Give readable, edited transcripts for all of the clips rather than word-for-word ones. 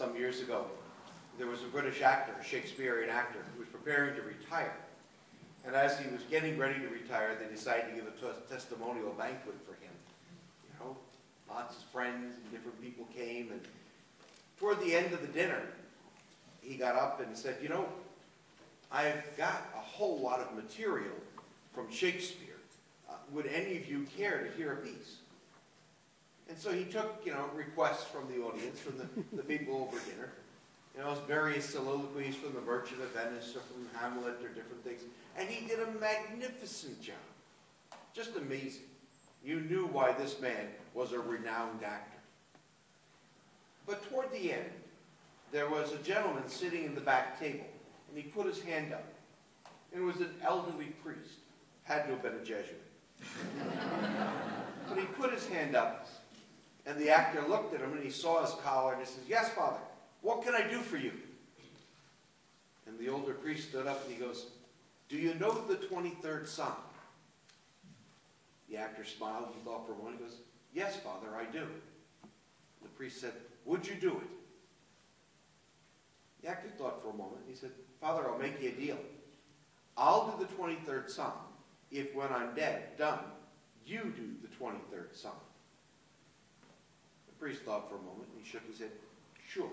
some years ago, there was a British actor, a Shakespearean actor, who was preparing to retire. And as he was getting ready to retire, they decided to give a testimonial banquet for him. You know, lots of friends and different people came. And toward the end of the dinner, he got up and said, you know, I've got a whole lot of material from Shakespeare. Would any of you care to hear a piece? And so he took, you know, requests from the audience, from the people over dinner. You know, various soliloquies from The Merchant of Venice or from Hamlet or different things. And he did a magnificent job. Just amazing. You knew why this man was a renowned actor. But toward the end, there was a gentleman sitting in the back table, and he put his hand up. And it was an elderly priest. Had to have been a Jesuit. But he put his hand up, and the actor looked at him, and he saw his collar, and he says, yes, Father, what can I do for you? And the older priest stood up, and he goes, do you know the 23rd Psalm? The actor smiled and thought for a moment. He goes, yes, Father, I do. The priest said, would you do it? The actor thought for a moment. He said, Father, I'll make you a deal. I'll do the 23rd Psalm if when I'm done, you do the 23rd Psalm. The priest thought for a moment, and he shook his head, sure.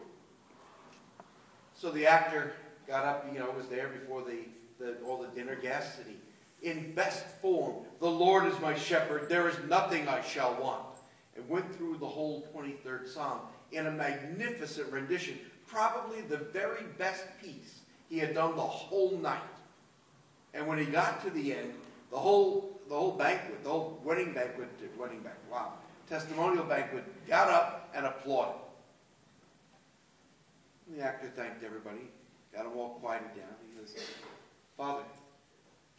So the actor got up, you know, was there before all the dinner guests, and he, in best form, the Lord is my shepherd, there is nothing I shall want, and went through the whole 23rd Psalm in a magnificent rendition, probably the very best piece he had done the whole night. And when he got to the end, the whole banquet, the whole testimonial banquet, got up and applauded. And the actor thanked everybody, got them all quieted down. He goes, Father,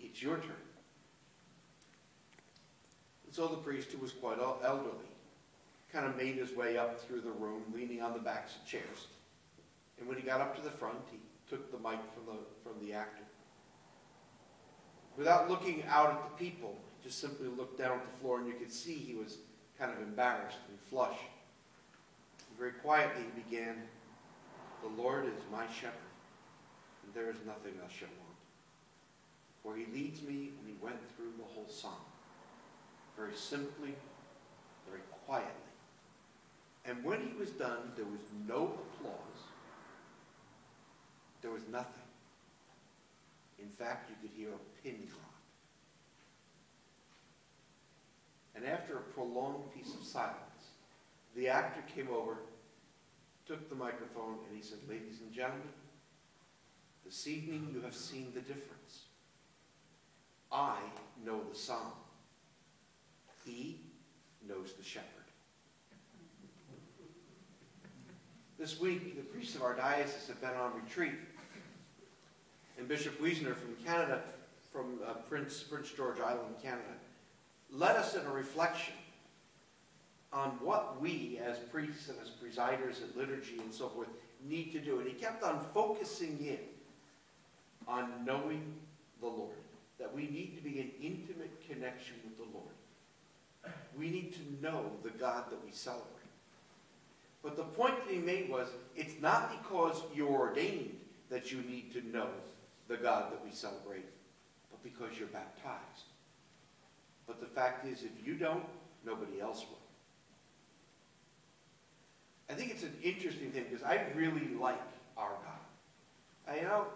it's your turn. And so the priest, who was quite elderly, kind of made his way up through the room, leaning on the backs of chairs. And when he got up to the front, he took the mic from the actor. Without looking out at the people, just simply looked down at the floor, and you could see he was kind of embarrassed and flushed. And very quietly he began, the Lord is my shepherd, and there is nothing I shall want. For he leads me, and he went through the whole psalm. Very simply, very quietly. And when he was done, there was no applause. There was nothing. In fact, you could hear a pin drop. And after a prolonged piece of silence, the actor came over, took the microphone, and he said, ladies and gentlemen, this evening you have seen the difference. I know the psalm. He knows the shepherd. This week, the priests of our diocese have been on retreat. And Bishop Wiesner from Canada, from Prince George Island, Canada, led us in a reflection on what we as priests and as presiders at liturgy and so forth need to do. And he kept on focusing in on knowing the Lord, that we need to be in intimate connection with the Lord. We need to know the God that we celebrate. But the point that he made was, it's not because you're ordained that you need to know the God that we celebrate, but because you're baptized. But the fact is, if you don't, nobody else will. I think it's an interesting thing, because I really like our God. You know,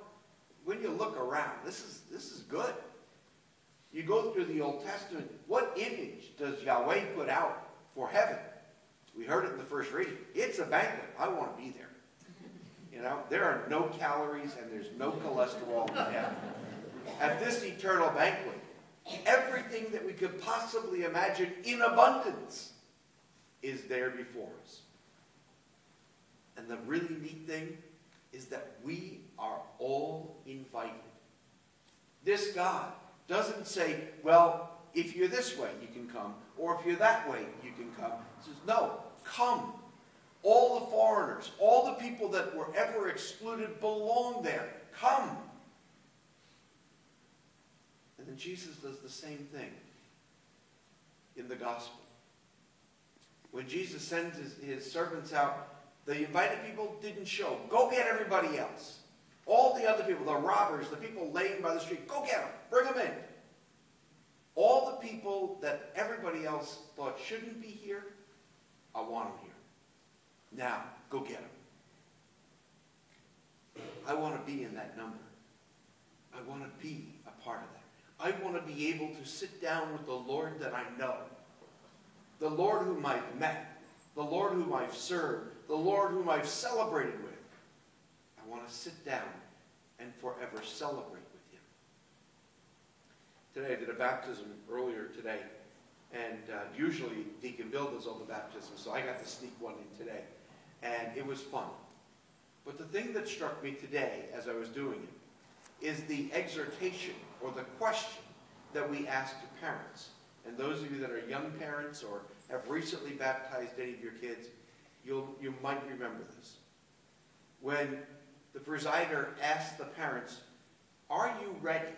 when you look around, this is good. You go through the Old Testament, what image does Yahweh put out for heaven? We heard it in the first reading. It's a banquet. I want to be there. You know, there are no calories and there's no cholesterol in heaven. At this eternal banquet, everything that we could possibly imagine in abundance is there before us. And the really neat thing is that we are all invited. This God doesn't say, well, if you're this way, you can come, or if you're that way, you can come. He says, no, come. All the foreigners, all the people that were ever excluded belong there. Come. And then Jesus does the same thing in the gospel. When Jesus sends his servants out The invited people didn't show. Go get everybody else. All the other people, the robbers, the people laying by the street, go get them. Bring them in. All the people that everybody else thought shouldn't be here, I want them here. Now, go get them. I want to be in that number. I want to be a part of that. I want to be able to sit down with the Lord that I know. The Lord whom I've met. The Lord whom I've served. The Lord whom I've celebrated with. I want to sit down and forever celebrate with him. Today I did a baptism earlier today, and usually Deacon Bill does all the baptisms, so I got to sneak one in today, and it was fun. But the thing that struck me today as I was doing it is the exhortation or the question that we ask to parents. And those of you that are young parents or have recently baptized any of your kids, you might remember this. When the presider asks the parents, are you ready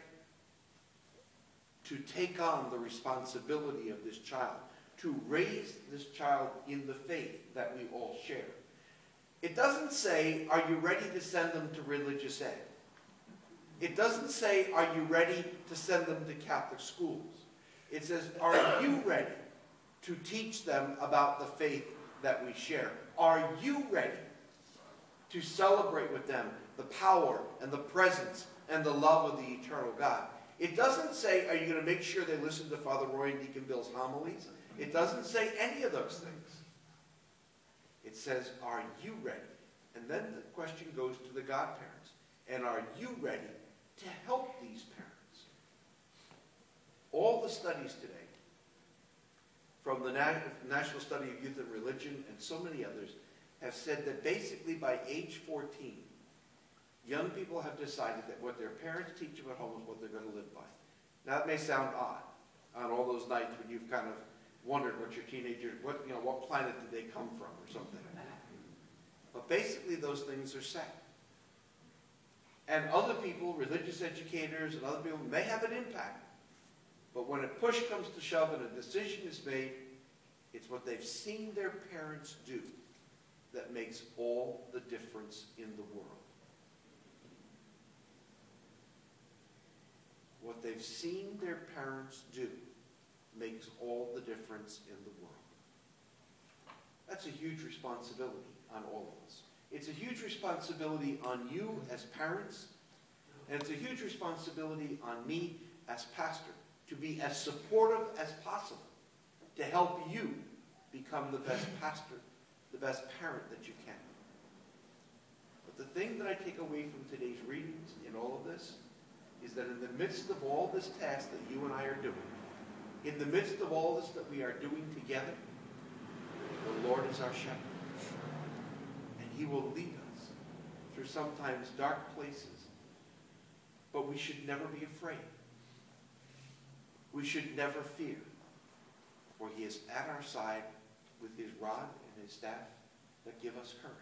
to take on the responsibility of this child, to raise this child in the faith that we all share? It doesn't say, are you ready to send them to religious ed? It doesn't say, are you ready to send them to Catholic schools? It says, are you ready to teach them about the faith that we share? Are you ready to celebrate with them the power and the presence and the love of the eternal God? It doesn't say, are you going to make sure they listen to Father Roy and Deacon Bill's homilies? It doesn't say any of those things. It says, are you ready? And then the question goes to the godparents. And are you ready to help these parents? All the studies today, from the National Study of Youth and Religion and so many others, have said that basically by age 14, young people have decided that what their parents teach them at home is what they're going to live by. Now, it may sound odd on all those nights when you've kind of wondered what your teenager, what planet did they come from or something. But basically those things are set. And other people, religious educators and other people, may have an impact. But when a push comes to shove and a decision is made, it's what they've seen their parents do that makes all the difference in the world. What they've seen their parents do makes all the difference in the world. That's a huge responsibility on all of us. It's a huge responsibility on you as parents, and it's a huge responsibility on me as pastor to be as supportive as possible to help you become the best pastor, the best parent that you can. But the thing that I take away from today's readings in all of this is that in the midst of all this task that you and I are doing, in the midst of all this that we are doing together, the Lord is our shepherd. And he will lead us through sometimes dark places. But we should never be afraid. We should never fear. For he is at our side with his rod and his staff that give us courage.